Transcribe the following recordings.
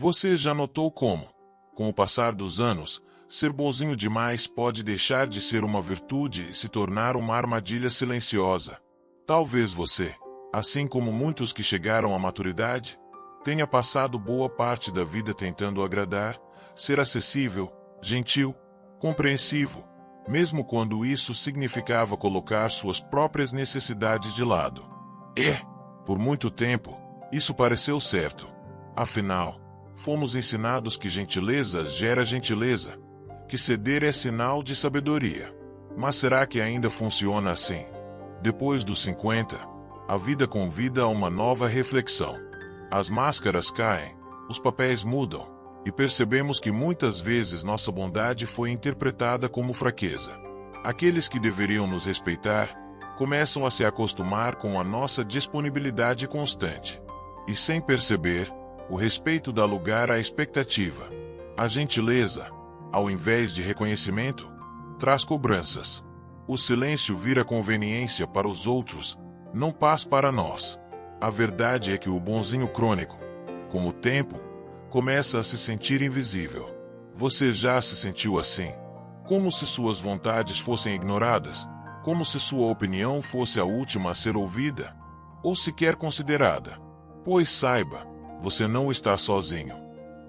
Você já notou como, com o passar dos anos, ser bonzinho demais pode deixar de ser uma virtude e se tornar uma armadilha silenciosa? Talvez você, assim como muitos que chegaram à maturidade, tenha passado boa parte da vida tentando agradar, ser acessível, gentil, compreensivo, mesmo quando isso significava colocar suas próprias necessidades de lado. Por muito tempo, isso pareceu certo. Afinal, fomos ensinados que gentileza gera gentileza, que ceder é sinal de sabedoria. Mas será que ainda funciona assim? Depois dos 50, a vida convida a uma nova reflexão. As máscaras caem, os papéis mudam, e percebemos que muitas vezes nossa bondade foi interpretada como fraqueza. Aqueles que deveriam nos respeitar começam a se acostumar com a nossa disponibilidade constante. E sem perceber, o respeito dá lugar à expectativa. A gentileza, ao invés de reconhecimento, traz cobranças. O silêncio vira conveniência para os outros, não paz para nós. A verdade é que o bonzinho crônico, com o tempo, começa a se sentir invisível. Você já se sentiu assim? Como se suas vontades fossem ignoradas? Como se sua opinião fosse a última a ser ouvida? Ou sequer considerada? Pois saiba, você não está sozinho.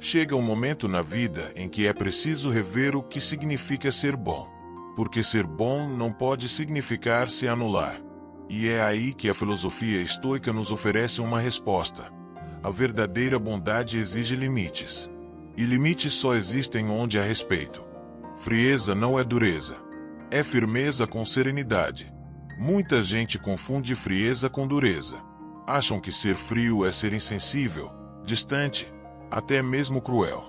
Chega um momento na vida em que é preciso rever o que significa ser bom. Porque ser bom não pode significar se anular. E é aí que a filosofia estoica nos oferece uma resposta. A verdadeira bondade exige limites. E limites só existem onde há respeito. Frieza não é dureza. É firmeza com serenidade. Muita gente confunde frieza com dureza. Acham que ser frio é ser insensível, distante, até mesmo cruel.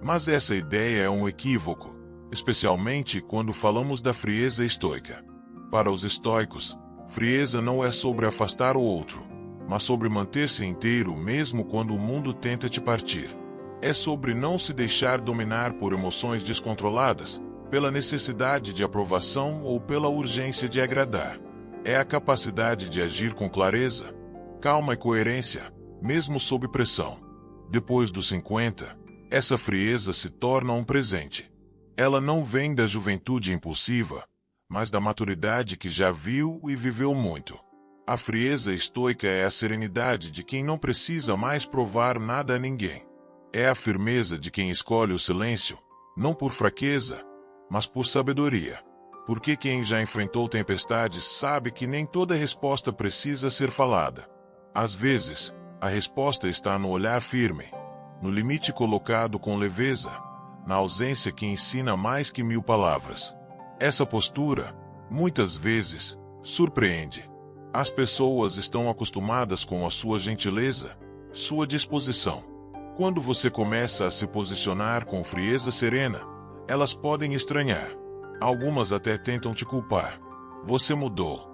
Mas essa ideia é um equívoco, especialmente quando falamos da frieza estoica. Para os estoicos, frieza não é sobre afastar o outro, mas sobre manter-se inteiro mesmo quando o mundo tenta te partir. É sobre não se deixar dominar por emoções descontroladas, pela necessidade de aprovação ou pela urgência de agradar. É a capacidade de agir com clareza, calma e coerência, mesmo sob pressão. Depois dos 50, essa frieza se torna um presente. Ela não vem da juventude impulsiva, mas da maturidade que já viu e viveu muito. A frieza estoica é a serenidade de quem não precisa mais provar nada a ninguém. É a firmeza de quem escolhe o silêncio, não por fraqueza, mas por sabedoria. Porque quem já enfrentou tempestades sabe que nem toda resposta precisa ser falada. Às vezes, a resposta está no olhar firme, no limite colocado com leveza, na ausência que ensina mais que 1000 palavras. Essa postura, muitas vezes, surpreende. As pessoas estão acostumadas com a sua gentileza, sua disposição. Quando você começa a se posicionar com frieza serena, elas podem estranhar. Algumas até tentam te culpar. Você mudou.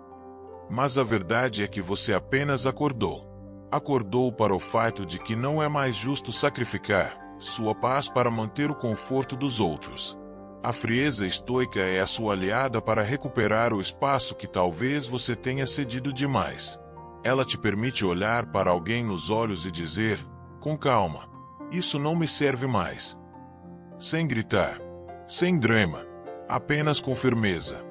Mas a verdade é que você apenas acordou. Acordou para o fato de que não é mais justo sacrificar sua paz para manter o conforto dos outros. A frieza estoica é a sua aliada para recuperar o espaço que talvez você tenha cedido demais. Ela te permite olhar para alguém nos olhos e dizer, com calma, isso não me serve mais. Sem gritar, sem drama, apenas com firmeza.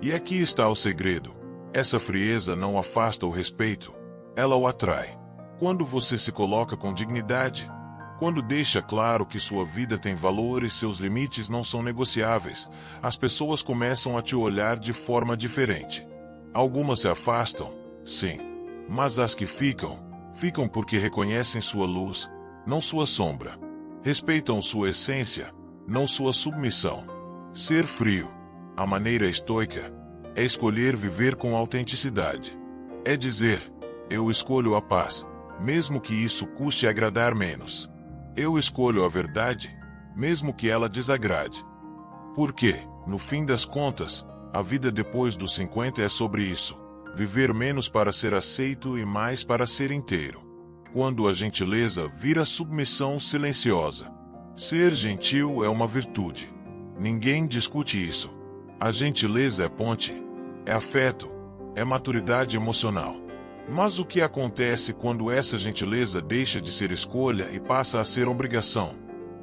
E aqui está o segredo. Essa frieza não afasta o respeito, ela o atrai. Quando você se coloca com dignidade, quando deixa claro que sua vida tem valor e seus limites não são negociáveis, as pessoas começam a te olhar de forma diferente. Algumas se afastam, sim, mas as que ficam porque reconhecem sua luz, não sua sombra. Respeitam sua essência, não sua submissão. Ser frio, a maneira estoica, é escolher viver com autenticidade. É dizer, eu escolho a paz, mesmo que isso custe agradar menos. Eu escolho a verdade, mesmo que ela desagrade. Porque, no fim das contas, a vida depois dos 50 é sobre isso. Viver menos para ser aceito e mais para ser inteiro. Quando a gentileza vira submissão silenciosa. Ser gentil é uma virtude. Ninguém discute isso. A gentileza é ponte, é afeto, é maturidade emocional. Mas o que acontece quando essa gentileza deixa de ser escolha e passa a ser obrigação?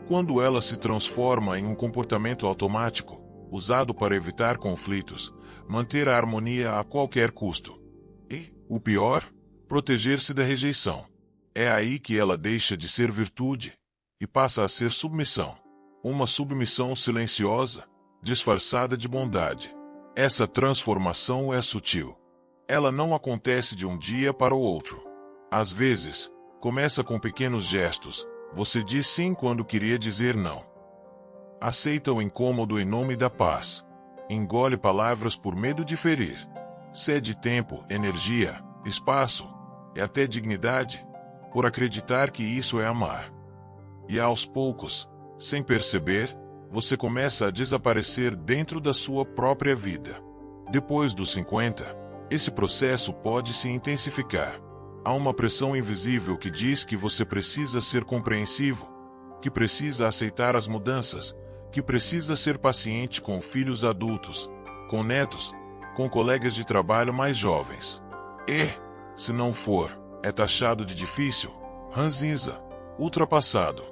Quando ela se transforma em um comportamento automático, usado para evitar conflitos, manter a harmonia a qualquer custo. E, o pior, proteger-se da rejeição. É aí que ela deixa de ser virtude e passa a ser submissão. Uma submissão silenciosa, disfarçada de bondade. Essa transformação é sutil. Ela não acontece de um dia para o outro. Às vezes, começa com pequenos gestos. Você diz sim quando queria dizer não. Aceita o incômodo em nome da paz. Engole palavras por medo de ferir. Cede tempo, energia, espaço e até dignidade por acreditar que isso é amar. E aos poucos, sem perceber, você começa a desaparecer dentro da sua própria vida. Depois dos 50, esse processo pode se intensificar. Há uma pressão invisível que diz que você precisa ser compreensivo, que precisa aceitar as mudanças, que precisa ser paciente com filhos adultos, com netos, com colegas de trabalho mais jovens. E, se não for, é taxado de difícil, ranzinza, ultrapassado.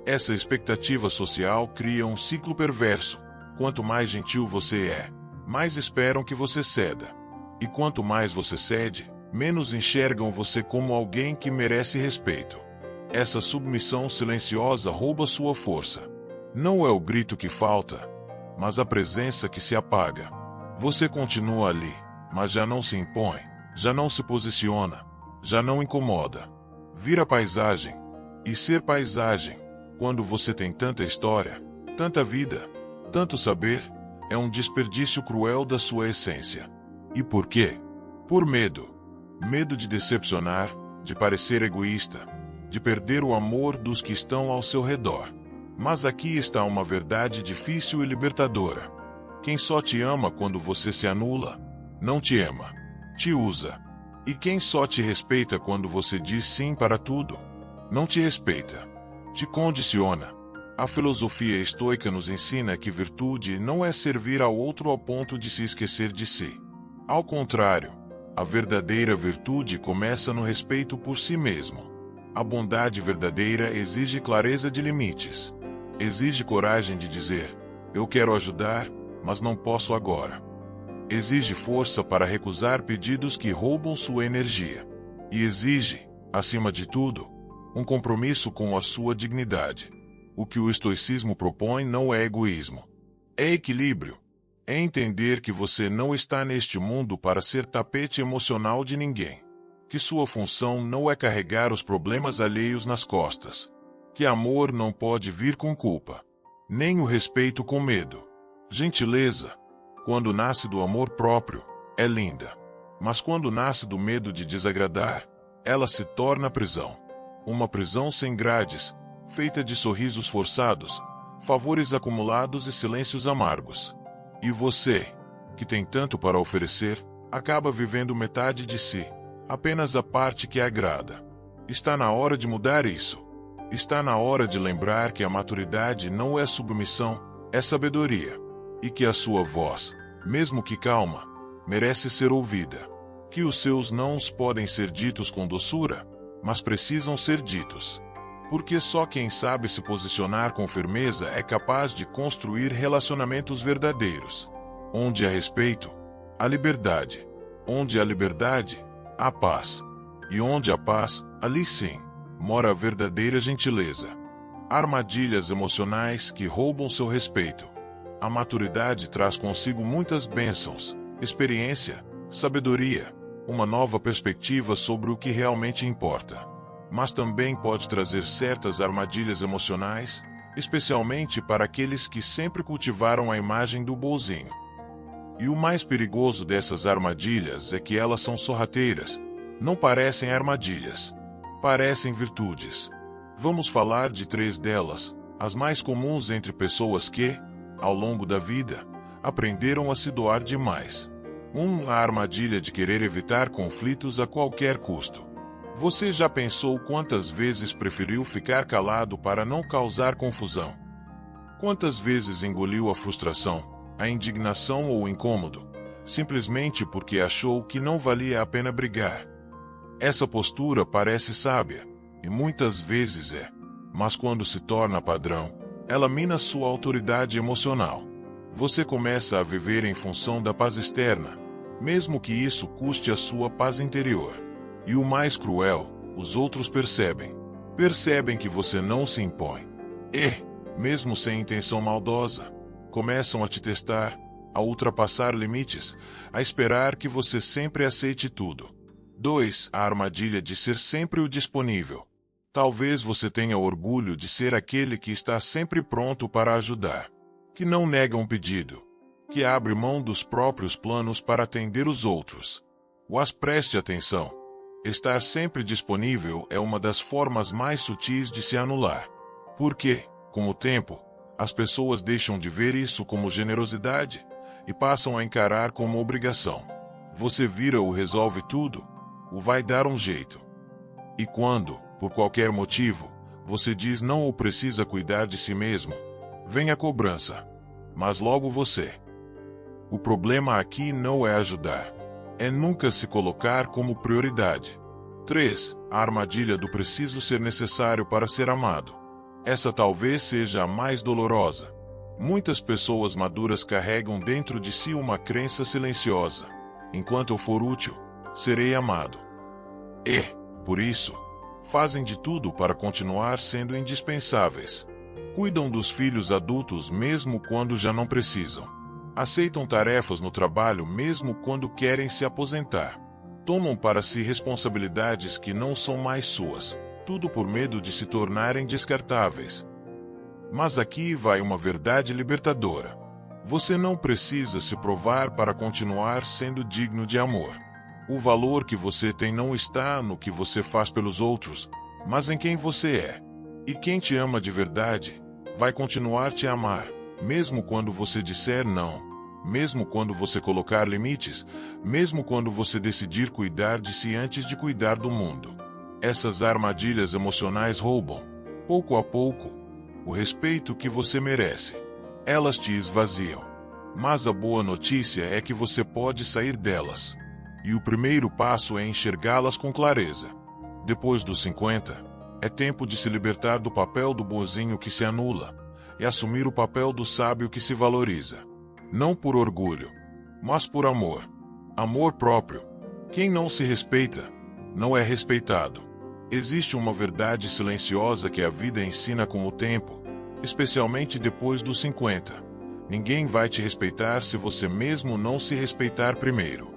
Essa expectativa social cria um ciclo perverso. Quanto mais gentil você é, mais esperam que você ceda. E quanto mais você cede, menos enxergam você como alguém que merece respeito. Essa submissão silenciosa rouba sua força. Não é o grito que falta, mas a presença que se apaga. Você continua ali, mas já não se impõe, já não se posiciona, já não incomoda. Vira paisagem. E ser paisagem, quando você tem tanta história, tanta vida, tanto saber, é um desperdício cruel da sua essência. E por quê? Por medo. Medo de decepcionar, de parecer egoísta, de perder o amor dos que estão ao seu redor. Mas aqui está uma verdade difícil e libertadora. Quem só te ama quando você se anula, não te ama, te usa. E quem só te respeita quando você diz sim para tudo, não te respeita, te condiciona. A filosofia estoica nos ensina que virtude não é servir ao outro ao ponto de se esquecer de si. Ao contrário, a verdadeira virtude começa no respeito por si mesmo. A bondade verdadeira exige clareza de limites. Exige coragem de dizer, eu quero ajudar, mas não posso agora. Exige força para recusar pedidos que roubam sua energia. E exige, acima de tudo, um compromisso com a sua dignidade. O que o estoicismo propõe não é egoísmo. É equilíbrio. É entender que você não está neste mundo para ser tapete emocional de ninguém. Que sua função não é carregar os problemas alheios nas costas. Que amor não pode vir com culpa. Nem o respeito com medo. Gentileza, quando nasce do amor próprio, é linda. Mas quando nasce do medo de desagradar, ela se torna prisão. Uma prisão sem grades, feita de sorrisos forçados, favores acumulados e silêncios amargos. E você, que tem tanto para oferecer, acaba vivendo metade de si, apenas a parte que agrada. Está na hora de mudar isso. Está na hora de lembrar que a maturidade não é submissão, é sabedoria. E que a sua voz, mesmo que calma, merece ser ouvida. Que os seus nãos podem ser ditos com doçura, mas precisam ser ditos. Porque só quem sabe se posicionar com firmeza é capaz de construir relacionamentos verdadeiros. Onde há respeito, há liberdade. Onde há liberdade, há paz. E onde há paz, ali sim, mora a verdadeira gentileza. Armadilhas emocionais que roubam seu respeito. A maturidade traz consigo muitas bênçãos, experiência, sabedoria, uma nova perspectiva sobre o que realmente importa. Mas também pode trazer certas armadilhas emocionais, especialmente para aqueles que sempre cultivaram a imagem do bonzinho. E o mais perigoso dessas armadilhas é que elas são sorrateiras, não parecem armadilhas, parecem virtudes. Vamos falar de 3 delas, as mais comuns entre pessoas que, ao longo da vida, aprenderam a se doar demais. 1. A armadilha de querer evitar conflitos a qualquer custo. Você já pensou quantas vezes preferiu ficar calado para não causar confusão? Quantas vezes engoliu a frustração, a indignação ou o incômodo, simplesmente porque achou que não valia a pena brigar? Essa postura parece sábia, e muitas vezes é, mas quando se torna padrão, ela mina sua autoridade emocional. Você começa a viver em função da paz externa, mesmo que isso custe a sua paz interior. E o mais cruel, os outros percebem. Percebem que você não se impõe. E, mesmo sem intenção maldosa, começam a te testar, a ultrapassar limites, a esperar que você sempre aceite tudo. 2. A armadilha de ser sempre o disponível. Talvez você tenha orgulho de ser aquele que está sempre pronto para ajudar, que não nega um pedido, que abre mão dos próprios planos para atender os outros. Mas preste atenção. Estar sempre disponível é uma das formas mais sutis de se anular. Porque, com o tempo, as pessoas deixam de ver isso como generosidade e passam a encarar como obrigação. Você vira o resolve tudo, o vai dar um jeito. E quando, por qualquer motivo, você diz não ou precisa cuidar de si mesmo, vem a cobrança. Mas logo você. O problema aqui não é ajudar. É nunca se colocar como prioridade. 3. A armadilha do preciso ser necessário para ser amado. Essa talvez seja a mais dolorosa. Muitas pessoas maduras carregam dentro de si uma crença silenciosa. Enquanto eu for útil, serei amado. E, por isso, fazem de tudo para continuar sendo indispensáveis. Cuidam dos filhos adultos mesmo quando já não precisam. Aceitam tarefas no trabalho mesmo quando querem se aposentar. Tomam para si responsabilidades que não são mais suas, tudo por medo de se tornarem descartáveis. Mas aqui vai uma verdade libertadora. Você não precisa se provar para continuar sendo digno de amor. O valor que você tem não está no que você faz pelos outros, mas em quem você é. E quem te ama de verdade, vai continuar te amar, mesmo quando você disser não. Mesmo quando você colocar limites, mesmo quando você decidir cuidar de si antes de cuidar do mundo. Essas armadilhas emocionais roubam, pouco a pouco, o respeito que você merece. Elas te esvaziam. Mas a boa notícia é que você pode sair delas. E o primeiro passo é enxergá-las com clareza. Depois dos 50, é tempo de se libertar do papel do bonzinho que se anula e assumir o papel do sábio que se valoriza. Não por orgulho, mas por amor. Amor próprio. Quem não se respeita, não é respeitado. Existe uma verdade silenciosa que a vida ensina com o tempo, especialmente depois dos 50. Ninguém vai te respeitar se você mesmo não se respeitar primeiro.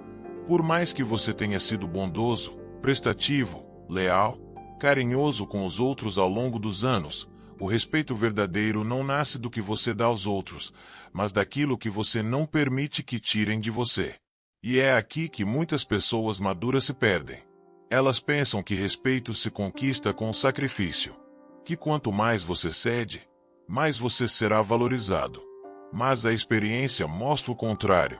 Por mais que você tenha sido bondoso, prestativo, leal, carinhoso com os outros ao longo dos anos, o respeito verdadeiro não nasce do que você dá aos outros, mas daquilo que você não permite que tirem de você. E é aqui que muitas pessoas maduras se perdem. Elas pensam que respeito se conquista com sacrifício, que quanto mais você cede, mais você será valorizado. Mas a experiência mostra o contrário.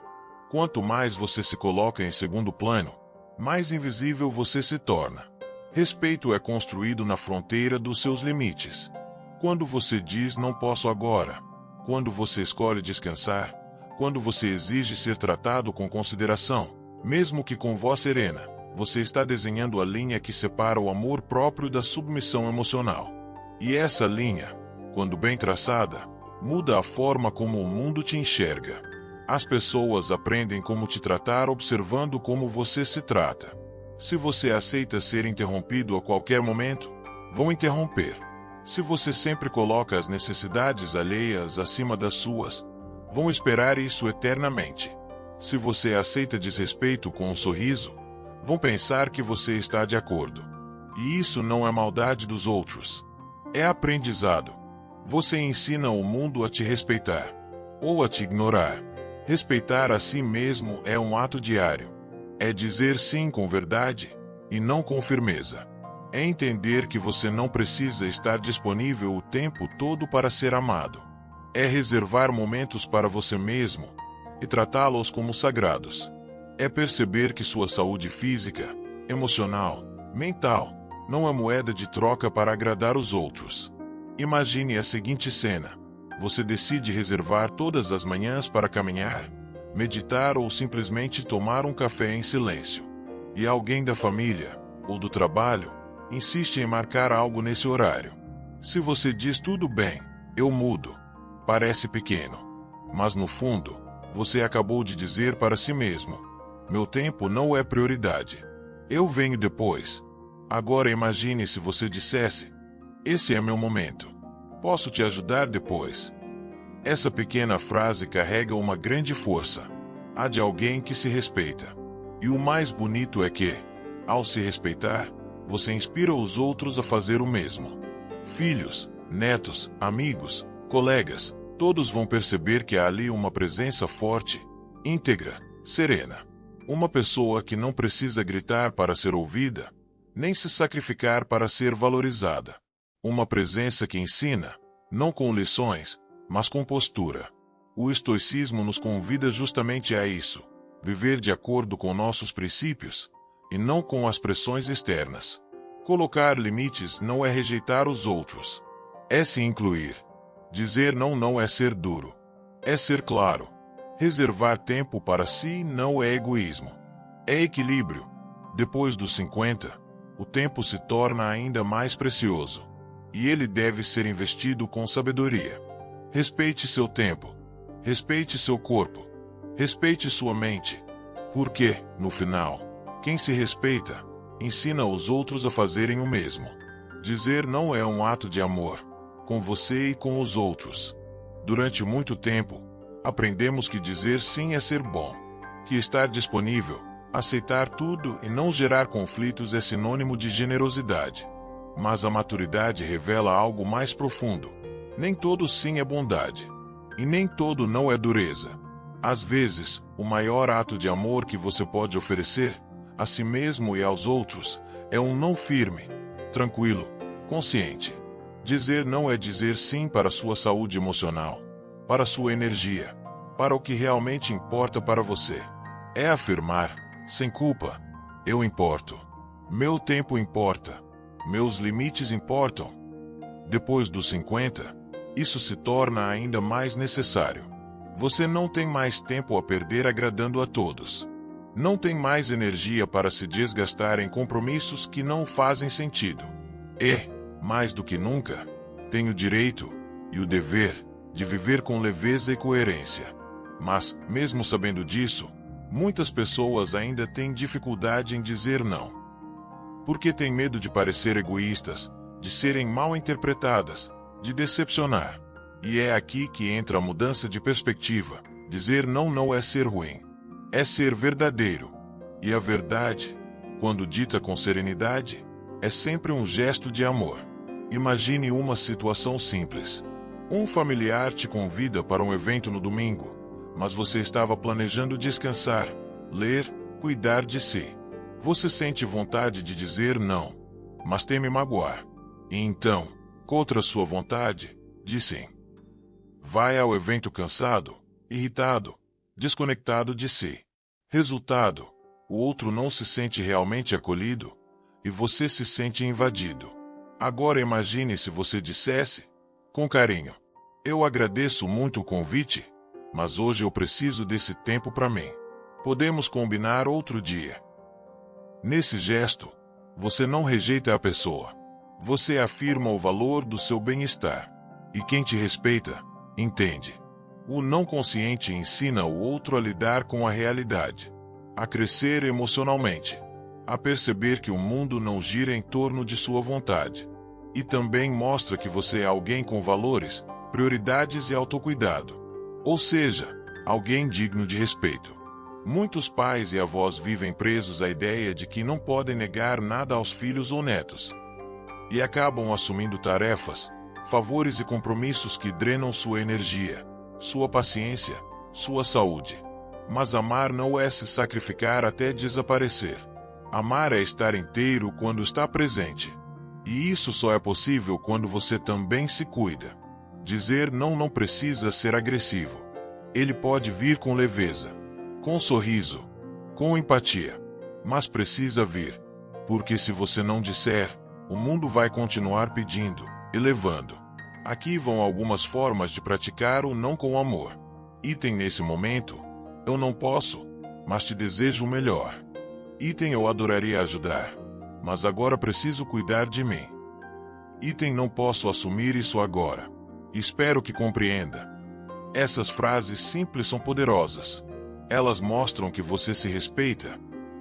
Quanto mais você se coloca em segundo plano, mais invisível você se torna. Respeito é construído na fronteira dos seus limites. Quando você diz não posso agora, quando você escolhe descansar, quando você exige ser tratado com consideração, mesmo que com voz serena, você está desenhando a linha que separa o amor próprio da submissão emocional. E essa linha, quando bem traçada, muda a forma como o mundo te enxerga. As pessoas aprendem como te tratar observando como você se trata. Se você aceita ser interrompido a qualquer momento, vão interromper. Se você sempre coloca as necessidades alheias acima das suas, vão esperar isso eternamente. Se você aceita desrespeito com um sorriso, vão pensar que você está de acordo. E isso não é maldade dos outros. É aprendizado. Você ensina o mundo a te respeitar, ou a te ignorar. Respeitar a si mesmo é um ato diário. É dizer sim com verdade, e não com firmeza. É entender que você não precisa estar disponível o tempo todo para ser amado. É reservar momentos para você mesmo e tratá-los como sagrados. É perceber que sua saúde física, emocional, mental, não é moeda de troca para agradar os outros. Imagine a seguinte cena. Você decide reservar todas as manhãs para caminhar, meditar ou simplesmente tomar um café em silêncio. E alguém da família, ou do trabalho, insiste em marcar algo nesse horário. Se você diz tudo bem, eu mudo, parece pequeno. Mas no fundo, você acabou de dizer para si mesmo: meu tempo não é prioridade. Eu venho depois. Agora imagine se você dissesse: esse é meu momento. Posso te ajudar depois. Essa pequena frase carrega uma grande força. A de alguém que se respeita. E o mais bonito é que, ao se respeitar, você inspira os outros a fazer o mesmo. Filhos, netos, amigos, colegas, todos vão perceber que há ali uma presença forte, íntegra, serena. Uma pessoa que não precisa gritar para ser ouvida, nem se sacrificar para ser valorizada. Uma presença que ensina, não com lições, mas com postura. O estoicismo nos convida justamente a isso, viver de acordo com nossos princípios, e não com as pressões externas. Colocar limites não é rejeitar os outros, é se incluir. Dizer não não é ser duro, é ser claro. Reservar tempo para si não é egoísmo, é equilíbrio. Depois dos 50, o tempo se torna ainda mais precioso, e ele deve ser investido com sabedoria. Respeite seu tempo, respeite seu corpo, respeite sua mente, porque, no final, quem se respeita, ensina os outros a fazerem o mesmo. Dizer não é um ato de amor, com você e com os outros. Durante muito tempo, aprendemos que dizer sim é ser bom, que estar disponível, aceitar tudo e não gerar conflitos é sinônimo de generosidade. Mas a maturidade revela algo mais profundo. Nem todo sim é bondade. E nem todo não é dureza. Às vezes, o maior ato de amor que você pode oferecer, a si mesmo e aos outros, é um não firme, tranquilo, consciente. Dizer não é dizer sim para sua saúde emocional, para sua energia, para o que realmente importa para você. É afirmar, sem culpa: eu importo. Meu tempo importa. Meus limites importam. Depois dos 50, isso se torna ainda mais necessário. Você não tem mais tempo a perder agradando a todos. Não tem mais energia para se desgastar em compromissos que não fazem sentido. E, mais do que nunca, tem o direito e o dever de viver com leveza e coerência. Mas, mesmo sabendo disso, muitas pessoas ainda têm dificuldade em dizer não. Porque têm medo de parecer egoístas, de serem mal interpretadas, de decepcionar. E é aqui que entra a mudança de perspectiva. Dizer não não é ser ruim, é ser verdadeiro. E a verdade, quando dita com serenidade, é sempre um gesto de amor. Imagine uma situação simples. Um familiar te convida para um evento no domingo, mas você estava planejando descansar, ler, cuidar de si. Você sente vontade de dizer não, mas teme magoar. E então, contra sua vontade, diz sim. Vai ao evento cansado, irritado, desconectado de si. Resultado: o outro não se sente realmente acolhido e você se sente invadido. Agora imagine se você dissesse, com carinho: eu agradeço muito o convite, mas hoje eu preciso desse tempo para mim. Podemos combinar outro dia. Nesse gesto, você não rejeita a pessoa. Você afirma o valor do seu bem-estar. E quem te respeita, entende. O não consciente ensina o outro a lidar com a realidade, a crescer emocionalmente, a perceber que o mundo não gira em torno de sua vontade. E também mostra que você é alguém com valores, prioridades e autocuidado. Ou seja, alguém digno de respeito. Muitos pais e avós vivem presos à ideia de que não podem negar nada aos filhos ou netos. E acabam assumindo tarefas, favores e compromissos que drenam sua energia, sua paciência, sua saúde. Mas amar não é se sacrificar até desaparecer. Amar é estar inteiro quando está presente. E isso só é possível quando você também se cuida. Dizer não não precisa ser agressivo. Ele pode vir com leveza, com sorriso, com empatia. Mas precisa vir. Porque se você não disser, o mundo vai continuar pedindo, elevando. Aqui vão algumas formas de praticar o não com amor. Item nesse momento: eu não posso, mas te desejo o melhor. Item: eu adoraria ajudar, mas agora preciso cuidar de mim. Item não posso assumir isso agora. Espero que compreenda. Essas frases simples são poderosas. Elas mostram que você se respeita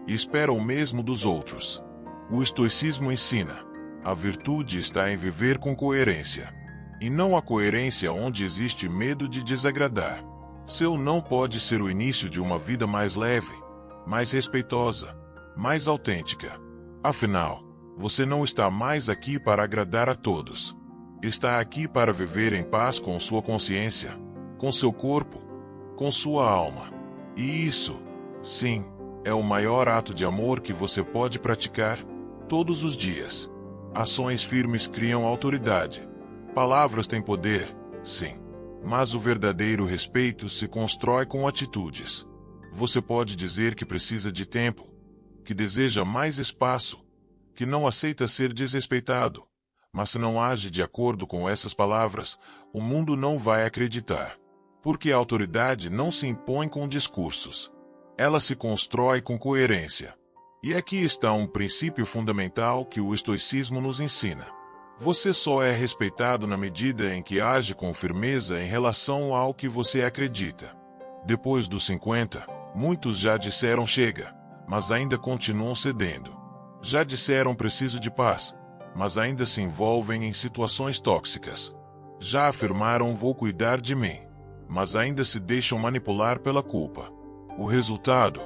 e espera o mesmo dos outros. O estoicismo ensina: a virtude está em viver com coerência. E não a coerência onde existe medo de desagradar. Seu não pode ser o início de uma vida mais leve, mais respeitosa, mais autêntica. Afinal, você não está mais aqui para agradar a todos. Está aqui para viver em paz com sua consciência, com seu corpo, com sua alma. E isso, sim, é o maior ato de amor que você pode praticar todos os dias. Ações firmes criam autoridade. Palavras têm poder, sim. Mas o verdadeiro respeito se constrói com atitudes. Você pode dizer que precisa de tempo, que deseja mais espaço, que não aceita ser desrespeitado. Mas se não age de acordo com essas palavras, o mundo não vai acreditar. Porque a autoridade não se impõe com discursos. Ela se constrói com coerência. E aqui está um princípio fundamental que o estoicismo nos ensina. Você só é respeitado na medida em que age com firmeza em relação ao que você acredita. Depois dos 50, muitos já disseram chega, mas ainda continuam cedendo. Já disseram preciso de paz, mas ainda se envolvem em situações tóxicas. Já afirmaram vou cuidar de mim, mas ainda se deixam manipular pela culpa. O resultado?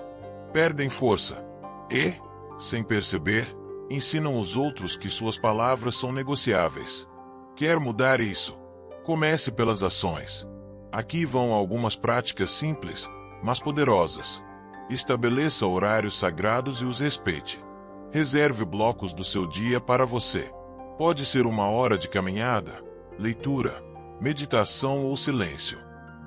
Perdem força e, sem perceber, ensinam os outros que suas palavras são negociáveis. Quer mudar isso? Comece pelas ações. Aqui vão algumas práticas simples, mas poderosas. Estabeleça horários sagrados e os respeite. Reserve blocos do seu dia para você. Pode ser 1 hora de caminhada, leitura, meditação ou silêncio.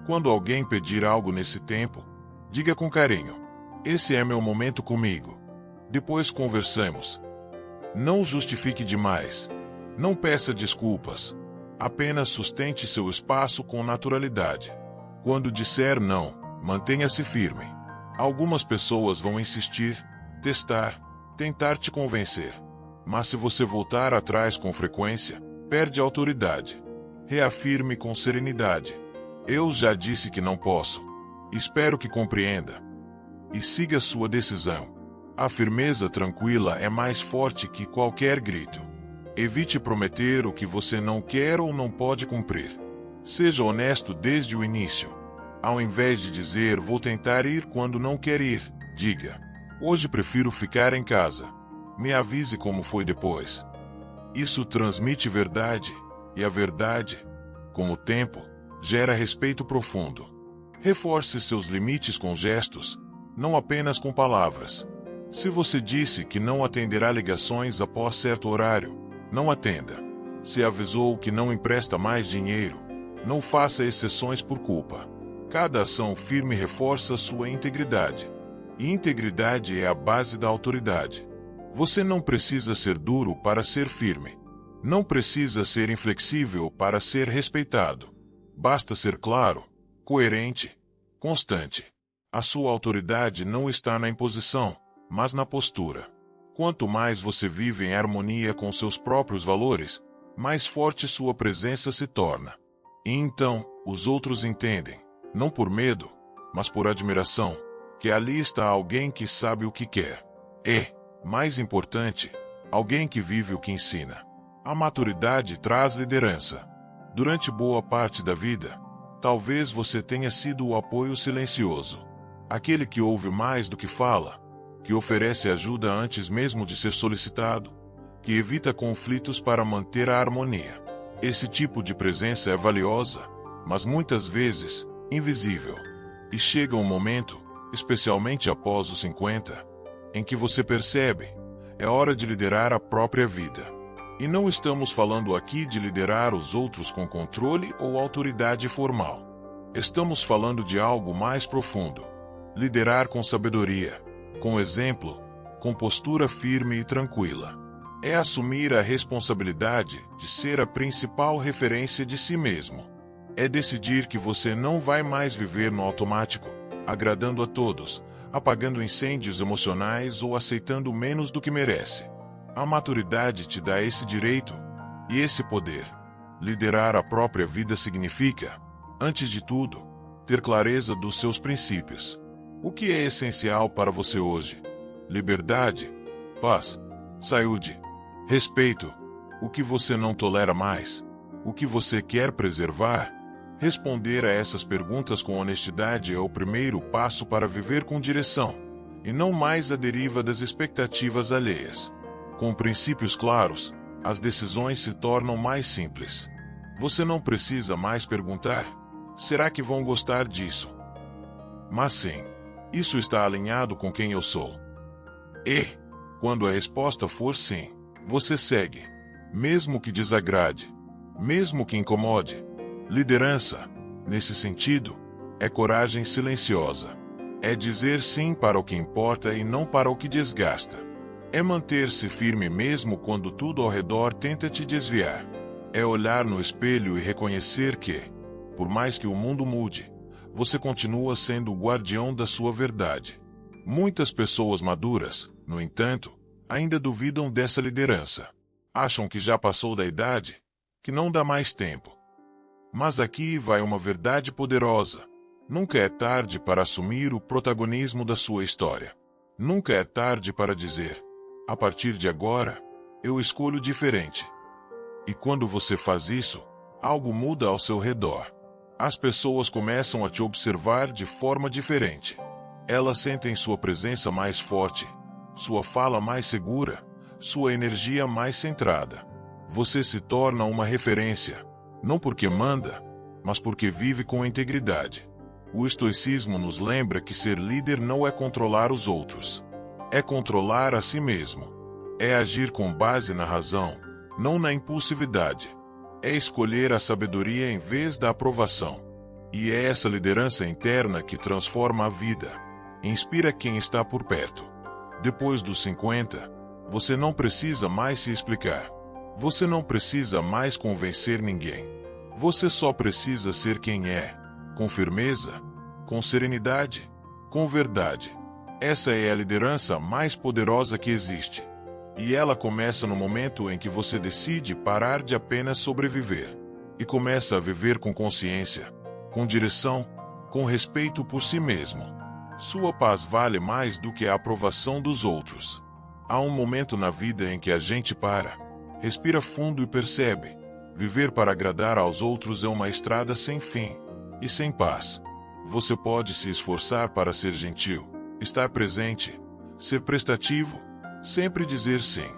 Quando alguém pedir algo nesse tempo, diga com carinho: esse é meu momento comigo. Depois conversamos. Não justifique demais. Não peça desculpas. Apenas sustente seu espaço com naturalidade. Quando disser não, mantenha-se firme. Algumas pessoas vão insistir, testar, tentar te convencer. Mas se você voltar atrás com frequência, perde a autoridade. Reafirme com serenidade: eu já disse que não posso. Espero que compreenda. E siga sua decisão. A firmeza tranquila é mais forte que qualquer grito. Evite prometer o que você não quer ou não pode cumprir. Seja honesto desde o início. Ao invés de dizer vou tentar ir quando não quer ir, diga: hoje prefiro ficar em casa. Me avise como foi depois. Isso transmite verdade, e a verdade, com o tempo, gera respeito profundo. Reforce seus limites com gestos, não apenas com palavras. Se você disse que não atenderá ligações após certo horário, não atenda. Se avisou que não empresta mais dinheiro, não faça exceções por culpa. Cada ação firme reforça sua integridade. E integridade é a base da autoridade. Você não precisa ser duro para ser firme. Não precisa ser inflexível para ser respeitado. Basta ser claro, coerente, constante. A sua autoridade não está na imposição, mas na postura. Quanto mais você vive em harmonia com seus próprios valores, mais forte sua presença se torna. E então, os outros entendem, não por medo, mas por admiração, que ali está alguém que sabe o que quer. E, mais importante, alguém que vive o que ensina. A maturidade traz liderança. Durante boa parte da vida, talvez você tenha sido o apoio silencioso. Aquele que ouve mais do que fala, que oferece ajuda antes mesmo de ser solicitado, que evita conflitos para manter a harmonia. Esse tipo de presença é valiosa, mas muitas vezes, invisível. E chega um momento, especialmente após os 50, em que você percebe, é hora de liderar a própria vida. E não estamos falando aqui de liderar os outros com controle ou autoridade formal. Estamos falando de algo mais profundo. Liderar com sabedoria, com exemplo, com postura firme e tranquila. É assumir a responsabilidade de ser a principal referência de si mesmo. É decidir que você não vai mais viver no automático, agradando a todos, apagando incêndios emocionais ou aceitando menos do que merece. A maturidade te dá esse direito e esse poder. Liderar a própria vida significa, antes de tudo, ter clareza dos seus princípios. O que é essencial para você hoje? Liberdade, paz, saúde, respeito. O que você não tolera mais? O que você quer preservar? Responder a essas perguntas com honestidade é o primeiro passo para viver com direção, e não mais à deriva das expectativas alheias. Com princípios claros, as decisões se tornam mais simples. Você não precisa mais perguntar: será que vão gostar disso? Mas sim, isso está alinhado com quem eu sou. E, quando a resposta for sim, você segue, mesmo que desagrade, mesmo que incomode. Liderança, nesse sentido, é coragem silenciosa. É dizer sim para o que importa e não para o que desgasta. É manter-se firme mesmo quando tudo ao redor tenta te desviar. É olhar no espelho e reconhecer que, por mais que o mundo mude, você continua sendo o guardião da sua verdade. Muitas pessoas maduras, no entanto, ainda duvidam dessa liderança. Acham que já passou da idade, que não dá mais tempo. Mas aqui vai uma verdade poderosa. Nunca é tarde para assumir o protagonismo da sua história. Nunca é tarde para dizer: a partir de agora, eu escolho diferente. E quando você faz isso, algo muda ao seu redor. As pessoas começam a te observar de forma diferente. Elas sentem sua presença mais forte, sua fala mais segura, sua energia mais centrada. Você se torna uma referência, não porque manda, mas porque vive com integridade. O estoicismo nos lembra que ser líder não é controlar os outros. É controlar a si mesmo. É agir com base na razão, não na impulsividade. É escolher a sabedoria em vez da aprovação. E é essa liderança interna que transforma a vida. Inspira quem está por perto. Depois dos 50, você não precisa mais se explicar. Você não precisa mais convencer ninguém. Você só precisa ser quem é, com firmeza, com serenidade, com verdade. Essa é a liderança mais poderosa que existe. E ela começa no momento em que você decide parar de apenas sobreviver e começa a viver com consciência, com direção, com respeito por si mesmo. Sua paz vale mais do que a aprovação dos outros. Há um momento na vida em que a gente para, respira fundo e percebe: viver para agradar aos outros é uma estrada sem fim e sem paz. Você pode se esforçar para ser gentil, estar presente, ser prestativo, sempre dizer sim.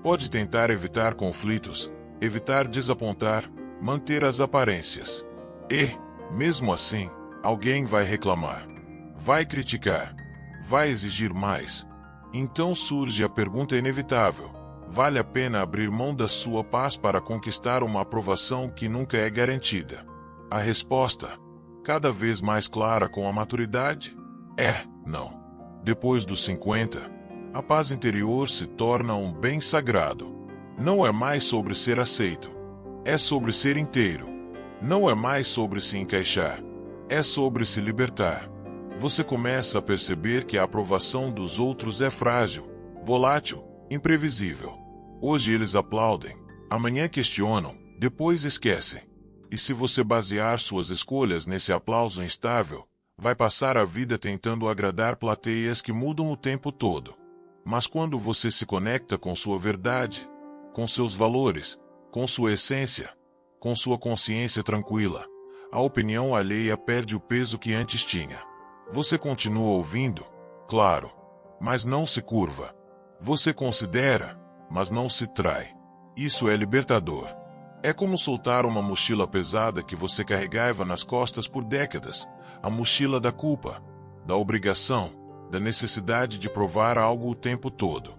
Pode tentar evitar conflitos, evitar desapontar, manter as aparências. E, mesmo assim, alguém vai reclamar, vai criticar, vai exigir mais. Então surge a pergunta inevitável: vale a pena abrir mão da sua paz para conquistar uma aprovação que nunca é garantida? A resposta, cada vez mais clara com a maturidade, é não. Depois dos 50, a paz interior se torna um bem sagrado. Não é mais sobre ser aceito. É sobre ser inteiro. Não é mais sobre se encaixar. É sobre se libertar. Você começa a perceber que a aprovação dos outros é frágil, volátil, imprevisível. Hoje eles aplaudem, amanhã questionam, depois esquecem. E se você basear suas escolhas nesse aplauso instável, vai passar a vida tentando agradar plateias que mudam o tempo todo. Mas quando você se conecta com sua verdade, com seus valores, com sua essência, com sua consciência tranquila, a opinião alheia perde o peso que antes tinha. Você continua ouvindo, claro, mas não se curva. Você considera, mas não se trai. Isso é libertador. É como soltar uma mochila pesada que você carregava nas costas por décadas, a mochila da culpa, da obrigação, da necessidade de provar algo o tempo todo.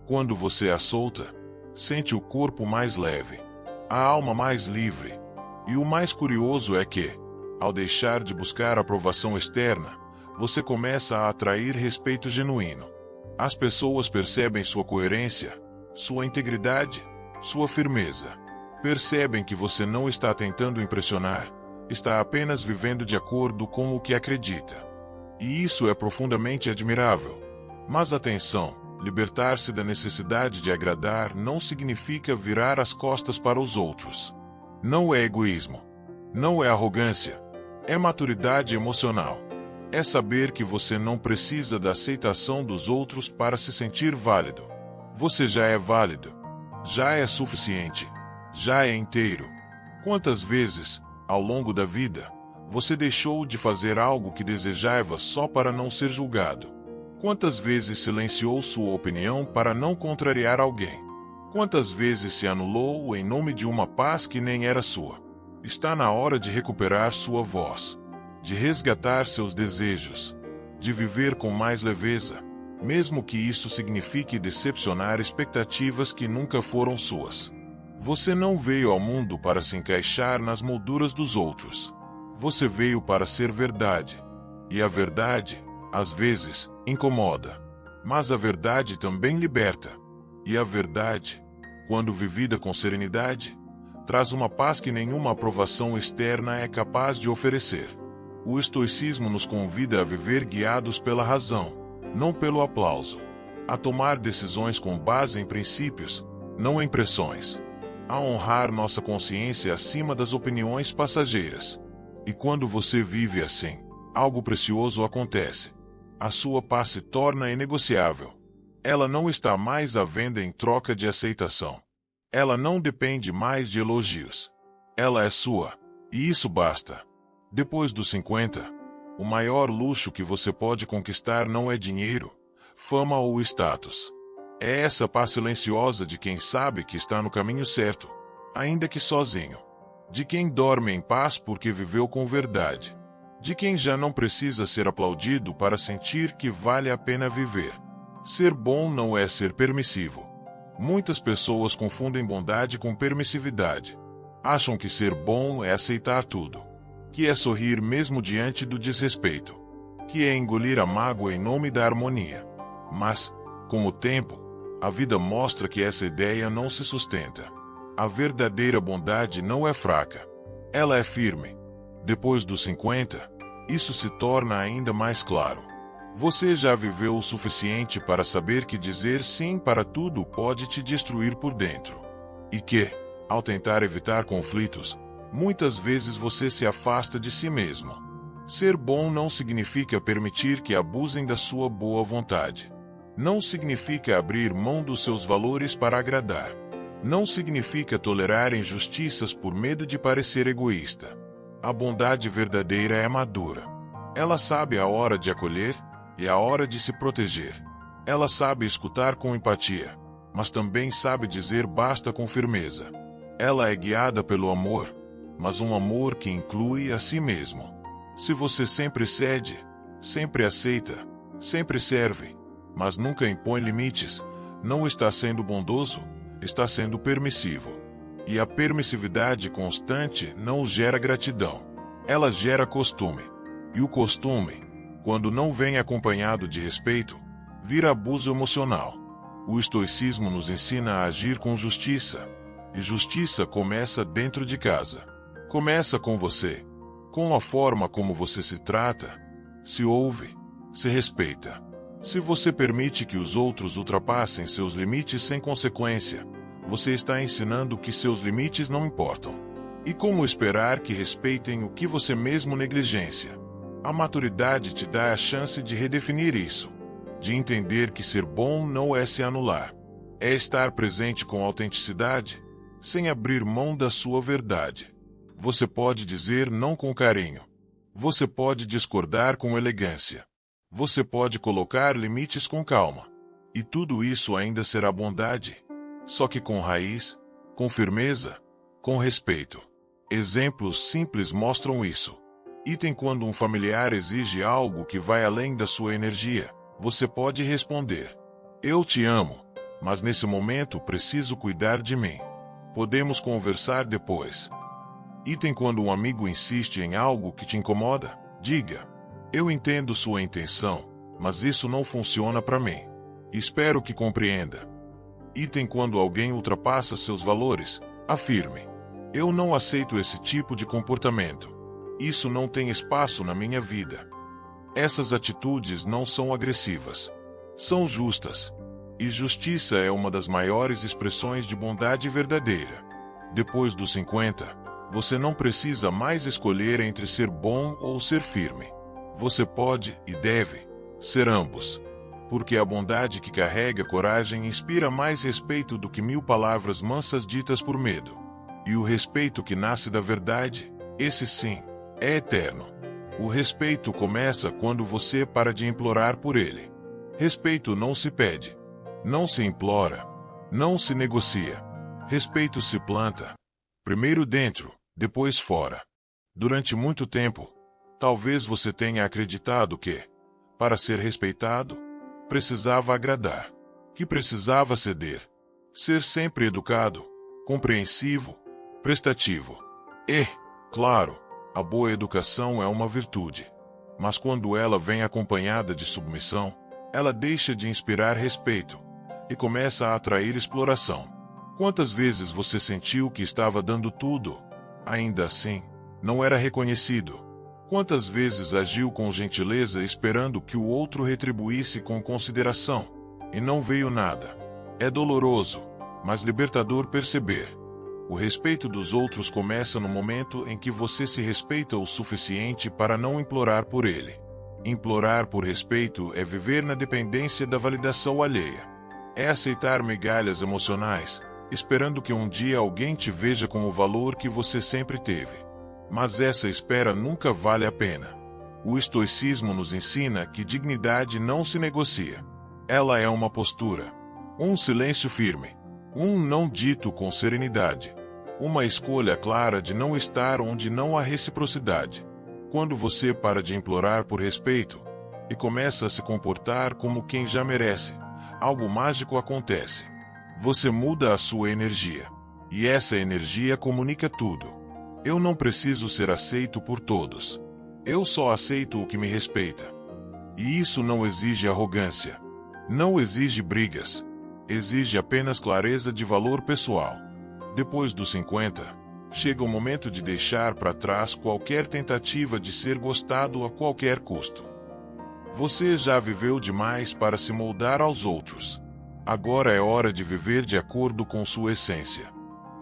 Quando você a solta, sente o corpo mais leve, a alma mais livre. E o mais curioso é que, ao deixar de buscar aprovação externa, você começa a atrair respeito genuíno. As pessoas percebem sua coerência, sua integridade, sua firmeza. Percebem que você não está tentando impressionar, está apenas vivendo de acordo com o que acredita. E isso é profundamente admirável. Mas atenção, Libertar-se da necessidade de agradar não significa virar as costas para os outros. Não é egoísmo. Não é arrogância. É maturidade emocional. É saber que você não precisa da aceitação dos outros para se sentir válido. Você já é válido. Já é suficiente. Já é inteiro. Quantas vezes, ao longo da vida, você deixou de fazer algo que desejava só para não ser julgado? Quantas vezes silenciou sua opinião para não contrariar alguém? Quantas vezes se anulou em nome de uma paz que nem era sua? Está na hora de recuperar sua voz, de resgatar seus desejos, de viver com mais leveza, mesmo que isso signifique decepcionar expectativas que nunca foram suas. Você não veio ao mundo para se encaixar nas molduras dos outros. Você veio para ser verdade. E a verdade, às vezes, incomoda. Mas a verdade também liberta. E a verdade, quando vivida com serenidade, traz uma paz que nenhuma aprovação externa é capaz de oferecer. O estoicismo nos convida a viver guiados pela razão, não pelo aplauso. A tomar decisões com base em princípios, não em pressões. A honrar nossa consciência acima das opiniões passageiras. E quando você vive assim, algo precioso acontece. A sua paz se torna inegociável. Ela não está mais à venda em troca de aceitação. Ela não depende mais de elogios. Ela é sua, e isso basta. Depois dos 50, o maior luxo que você pode conquistar não é dinheiro, fama ou status. É essa paz silenciosa de quem sabe que está no caminho certo, ainda que sozinho. De quem dorme em paz porque viveu com verdade. De quem já não precisa ser aplaudido para sentir que vale a pena viver. Ser bom não é ser permissivo. Muitas pessoas confundem bondade com permissividade. Acham que ser bom é aceitar tudo. Que é sorrir mesmo diante do desrespeito. Que é engolir a mágoa em nome da harmonia. Mas, com o tempo, a vida mostra que essa ideia não se sustenta. A verdadeira bondade não é fraca. Ela é firme. Depois dos 50, isso se torna ainda mais claro. Você já viveu o suficiente para saber que dizer sim para tudo pode te destruir por dentro. E que, ao tentar evitar conflitos, muitas vezes você se afasta de si mesmo. Ser bom não significa permitir que abusem da sua boa vontade. Não significa abrir mão dos seus valores para agradar. Não significa tolerar injustiças por medo de parecer egoísta. A bondade verdadeira é madura. Ela sabe a hora de acolher e a hora de se proteger. Ela sabe escutar com empatia, mas também sabe dizer basta com firmeza. Ela é guiada pelo amor, mas um amor que inclui a si mesmo. Se você sempre cede, sempre aceita, sempre serve, mas nunca impõe limites, não está sendo bondoso, está sendo permissivo. E a permissividade constante não gera gratidão. Ela gera costume. E o costume, quando não vem acompanhado de respeito, vira abuso emocional. O estoicismo nos ensina a agir com justiça. E justiça começa dentro de casa. Começa com você. Com a forma como você se trata, se ouve, se respeita. Se você permite que os outros ultrapassem seus limites sem consequência, você está ensinando que seus limites não importam. E como esperar que respeitem o que você mesmo negligencia? A maturidade te dá a chance de redefinir isso. De entender que ser bom não é se anular. É estar presente com autenticidade, sem abrir mão da sua verdade. Você pode dizer não com carinho. Você pode discordar com elegância. Você pode colocar limites com calma. E tudo isso ainda será bondade. Só que com raiz, com firmeza, com respeito. Exemplos simples mostram isso. Item quando um familiar exige algo que vai além da sua energia, você pode responder: eu te amo, mas nesse momento preciso cuidar de mim. Podemos conversar depois. Item quando um amigo insiste em algo que te incomoda, diga: eu entendo sua intenção, mas isso não funciona para mim. Espero que compreenda. Item quando alguém ultrapassa seus valores, afirme: eu não aceito esse tipo de comportamento. Isso não tem espaço na minha vida. Essas atitudes não são agressivas. São justas. E justiça é uma das maiores expressões de bondade verdadeira. Depois dos 50, você não precisa mais escolher entre ser bom ou ser firme. Você pode e deve ser ambos. Porque a bondade que carrega coragem inspira mais respeito do que 1000 palavras mansas ditas por medo. E o respeito que nasce da verdade, esse sim, é eterno. O respeito começa quando você para de implorar por ele. Respeito não se pede, não se implora, não se negocia. Respeito se planta. Primeiro dentro, depois fora. Durante muito tempo, talvez você tenha acreditado que, para ser respeitado, precisava agradar, que precisava ceder, ser sempre educado, compreensivo, prestativo. E, claro, a boa educação é uma virtude. Mas quando ela vem acompanhada de submissão, ela deixa de inspirar respeito e começa a atrair exploração. Quantas vezes você sentiu que estava dando tudo, ainda assim, não era reconhecido? Quantas vezes agiu com gentileza esperando que o outro retribuísse com consideração, e não veio nada? É doloroso, mas libertador perceber. O respeito dos outros começa no momento em que você se respeita o suficiente para não implorar por ele. Implorar por respeito é viver na dependência da validação alheia. É aceitar migalhas emocionais, esperando que um dia alguém te veja com o valor que você sempre teve. Mas essa espera nunca vale a pena. O estoicismo nos ensina que dignidade não se negocia. Ela é uma postura, um silêncio firme, um não dito com serenidade, uma escolha clara de não estar onde não há reciprocidade. Quando você para de implorar por respeito e começa a se comportar como quem já merece, algo mágico acontece. Você muda a sua energia, e essa energia comunica tudo. Eu não preciso ser aceito por todos. Eu só aceito o que me respeita. E isso não exige arrogância. Não exige brigas. Exige apenas clareza de valor pessoal. Depois dos 50, chega o momento de deixar para trás qualquer tentativa de ser gostado a qualquer custo. Você já viveu demais para se moldar aos outros. Agora é hora de viver de acordo com sua essência.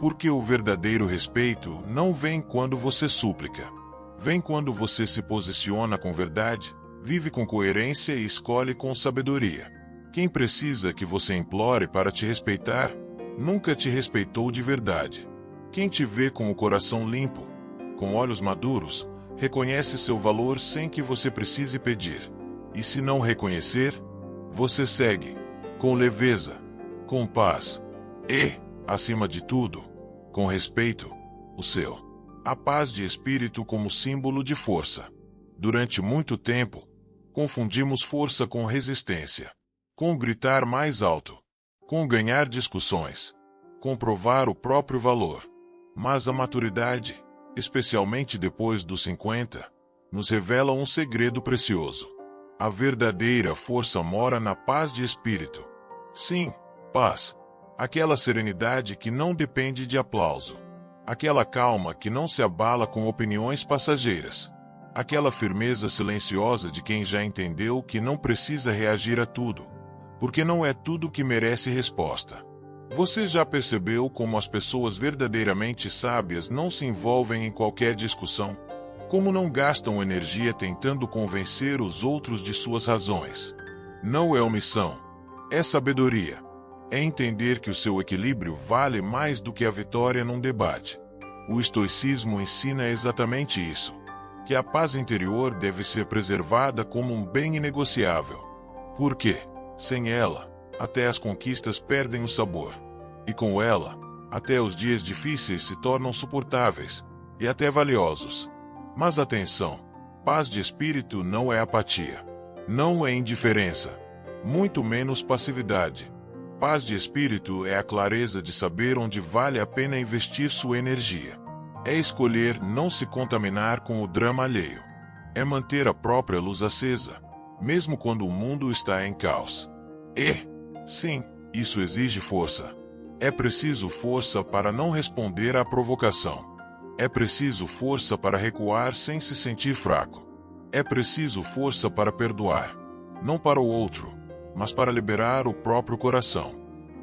Porque o verdadeiro respeito não vem quando você súplica. Vem quando você se posiciona com verdade, vive com coerência e escolhe com sabedoria. Quem precisa que você implore para te respeitar, nunca te respeitou de verdade. Quem te vê com o coração limpo, com olhos maduros, reconhece seu valor sem que você precise pedir. E se não reconhecer, você segue, com leveza, com paz e, acima de tudo, com respeito, o seu. A paz de espírito como símbolo de força. Durante muito tempo, confundimos força com resistência, com gritar mais alto, com ganhar discussões, com provar o próprio valor. Mas a maturidade, especialmente depois dos 50, nos revela um segredo precioso. A verdadeira força mora na paz de espírito. Sim, paz. Aquela serenidade que não depende de aplauso. Aquela calma que não se abala com opiniões passageiras. Aquela firmeza silenciosa de quem já entendeu que não precisa reagir a tudo, porque não é tudo que merece resposta. Você já percebeu como as pessoas verdadeiramente sábias não se envolvem em qualquer discussão? Como não gastam energia tentando convencer os outros de suas razões? Não é omissão, é sabedoria. É entender que o seu equilíbrio vale mais do que a vitória num debate. O estoicismo ensina exatamente isso, que a paz interior deve ser preservada como um bem inegociável. Porque, sem ela, até as conquistas perdem o sabor. E com ela, até os dias difíceis se tornam suportáveis, e até valiosos. Mas atenção, paz de espírito não é apatia. Não é indiferença. Muito menos passividade. Paz de espírito é a clareza de saber onde vale a pena investir sua energia. É escolher não se contaminar com o drama alheio. É manter a própria luz acesa, mesmo quando o mundo está em caos. E, sim, isso exige força. É preciso força para não responder à provocação. É preciso força para recuar sem se sentir fraco. É preciso força para perdoar, não para o outro, mas para liberar o próprio coração.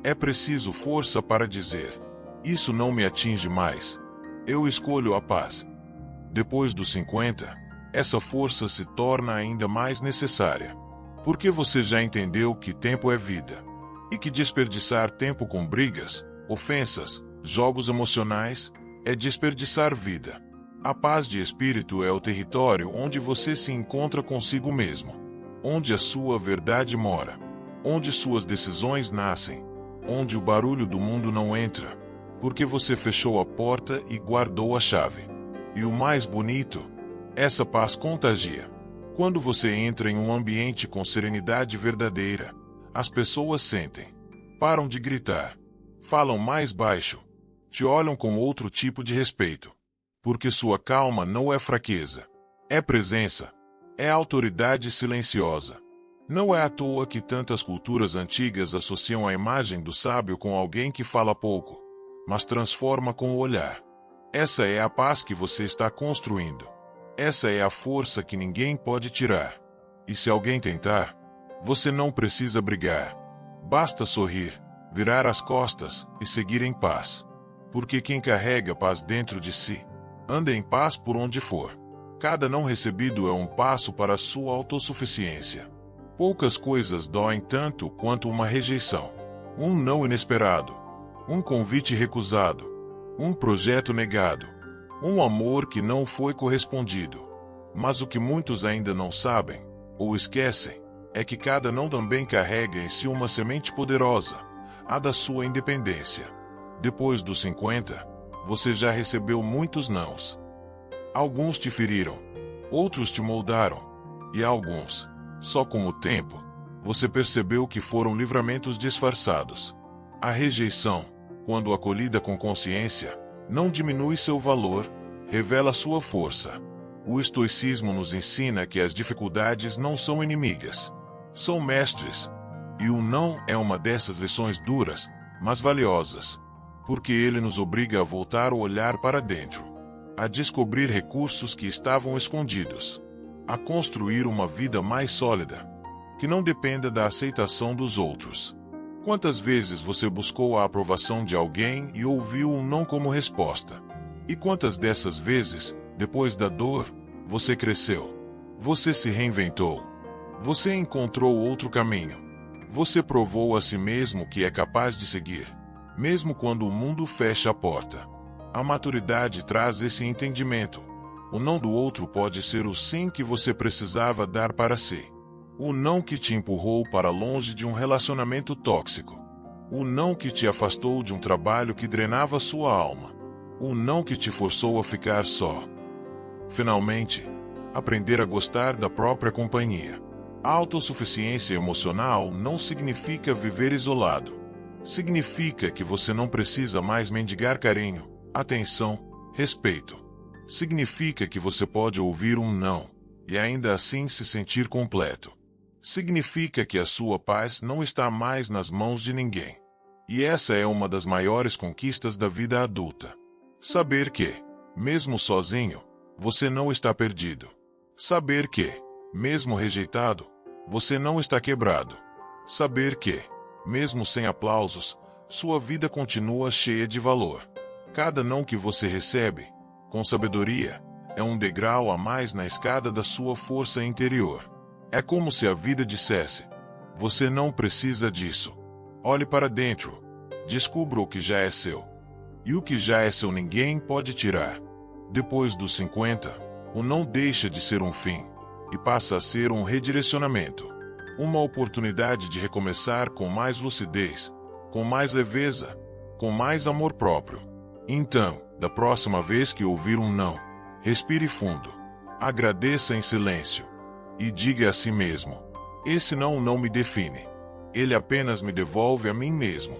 É preciso força para dizer: isso não me atinge mais. Eu escolho a paz. Depois dos 50, essa força se torna ainda mais necessária. Porque você já entendeu que tempo é vida. E que desperdiçar tempo com brigas, ofensas, jogos emocionais, é desperdiçar vida. A paz de espírito é o território onde você se encontra consigo mesmo. Onde a sua verdade mora. Onde suas decisões nascem. Onde o barulho do mundo não entra. Porque você fechou a porta e guardou a chave. E o mais bonito, essa paz contagia. Quando você entra em um ambiente com serenidade verdadeira, as pessoas sentem, param de gritar, falam mais baixo, te olham com outro tipo de respeito. Porque sua calma não é fraqueza, é presença, é autoridade silenciosa. Não é à toa que tantas culturas antigas associam a imagem do sábio com alguém que fala pouco, mas transforma com o olhar. Essa é a paz que você está construindo. Essa é a força que ninguém pode tirar. E se alguém tentar, você não precisa brigar. Basta sorrir, virar as costas e seguir em paz. Porque quem carrega paz dentro de si, anda em paz por onde for. Cada não recebido é um passo para a sua autossuficiência. Poucas coisas doem tanto quanto uma rejeição. Um não inesperado. Um convite recusado. Um projeto negado. Um amor que não foi correspondido. Mas o que muitos ainda não sabem, ou esquecem, é que cada não também carrega em si uma semente poderosa, a da sua independência. Depois dos 50, você já recebeu muitos nãos. Alguns te feriram, outros te moldaram, e alguns, só com o tempo, você percebeu que foram livramentos disfarçados. A rejeição, quando acolhida com consciência, não diminui seu valor, revela sua força. O estoicismo nos ensina que as dificuldades não são inimigas, são mestres. E o não é uma dessas lições duras, mas valiosas, porque ele nos obriga a voltar o olhar para dentro, a descobrir recursos que estavam escondidos, a construir uma vida mais sólida, que não dependa da aceitação dos outros. Quantas vezes você buscou a aprovação de alguém e ouviu um não como resposta? E quantas dessas vezes, depois da dor, você cresceu? Você se reinventou? Você encontrou outro caminho? Você provou a si mesmo que é capaz de seguir, mesmo quando o mundo fecha a porta. A maturidade traz esse entendimento. O não do outro pode ser o sim que você precisava dar para si. O não que te empurrou para longe de um relacionamento tóxico. O não que te afastou de um trabalho que drenava sua alma. O não que te forçou a ficar só. Finalmente, aprender a gostar da própria companhia. A autossuficiência emocional não significa viver isolado. Significa que você não precisa mais mendigar carinho, atenção, respeito. Significa que você pode ouvir um não, e ainda assim se sentir completo. Significa que a sua paz não está mais nas mãos de ninguém. E essa é uma das maiores conquistas da vida adulta. Saber que, mesmo sozinho, você não está perdido. Saber que, mesmo rejeitado, você não está quebrado. Saber que, mesmo sem aplausos, sua vida continua cheia de valor. Cada não que você recebe, com sabedoria, é um degrau a mais na escada da sua força interior. É como se a vida dissesse: você não precisa disso. Olhe para dentro. Descubra o que já é seu. E o que já é seu ninguém pode tirar. Depois dos 50, o não deixa de ser um fim, e passa a ser um redirecionamento. Uma oportunidade de recomeçar com mais lucidez, com mais leveza, com mais amor próprio. Então, da próxima vez que ouvir um não, respire fundo. Agradeça em silêncio. E diga a si mesmo: esse não me define. Ele apenas me devolve a mim mesmo.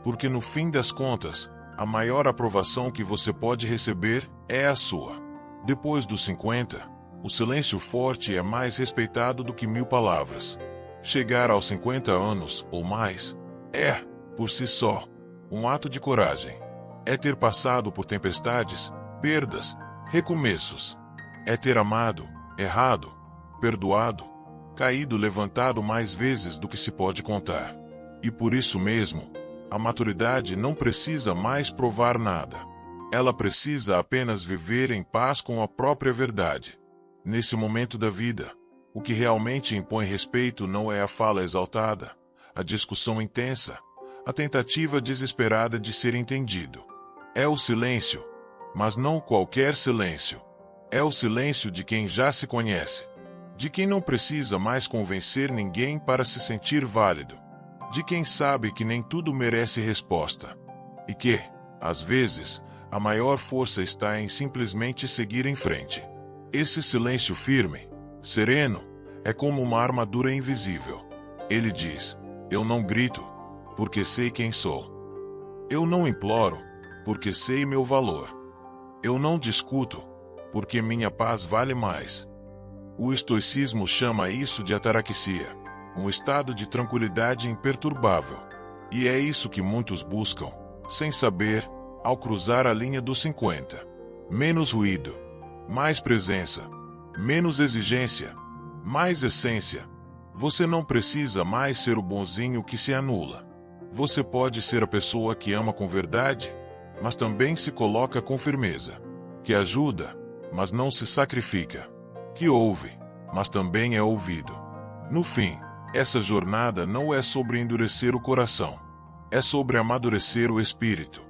Porque no fim das contas, a maior aprovação que você pode receber é a sua. Depois dos 50, o silêncio forte é mais respeitado do que 1000 palavras. Chegar aos 50 anos ou mais é, por si só, um ato de coragem. É ter passado por tempestades, perdas, recomeços. É ter amado, errado, perdoado, caído, levantado mais vezes do que se pode contar. E por isso mesmo, a maturidade não precisa mais provar nada. Ela precisa apenas viver em paz com a própria verdade. Nesse momento da vida, o que realmente impõe respeito não é a fala exaltada, a discussão intensa, a tentativa desesperada de ser entendido. É o silêncio, mas não qualquer silêncio. É o silêncio de quem já se conhece, de quem não precisa mais convencer ninguém para se sentir válido, de quem sabe que nem tudo merece resposta, e que, às vezes, a maior força está em simplesmente seguir em frente. Esse silêncio firme, sereno, é como uma armadura invisível. Ele diz: eu não grito, porque sei quem sou. Eu não imploro, porque sei meu valor. Eu não discuto, porque minha paz vale mais. O estoicismo chama isso de ataraxia, um estado de tranquilidade imperturbável. E é isso que muitos buscam, sem saber, ao cruzar a linha dos 50. Menos ruído, mais presença, menos exigência, mais essência. Você não precisa mais ser o bonzinho que se anula. Você pode ser a pessoa que ama com verdade, mas também se coloca com firmeza, que ajuda, mas não se sacrifica, que ouve, mas também é ouvido. No fim, essa jornada não é sobre endurecer o coração, é sobre amadurecer o espírito.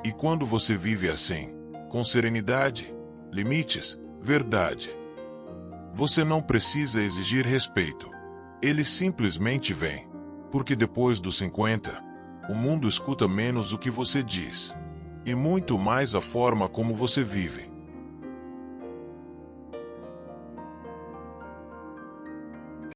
E quando você vive assim, com serenidade, limites, verdade, você não precisa exigir respeito. Ele simplesmente vem, porque depois dos 50, o mundo escuta menos o que você diz, e muito mais a forma como você vive.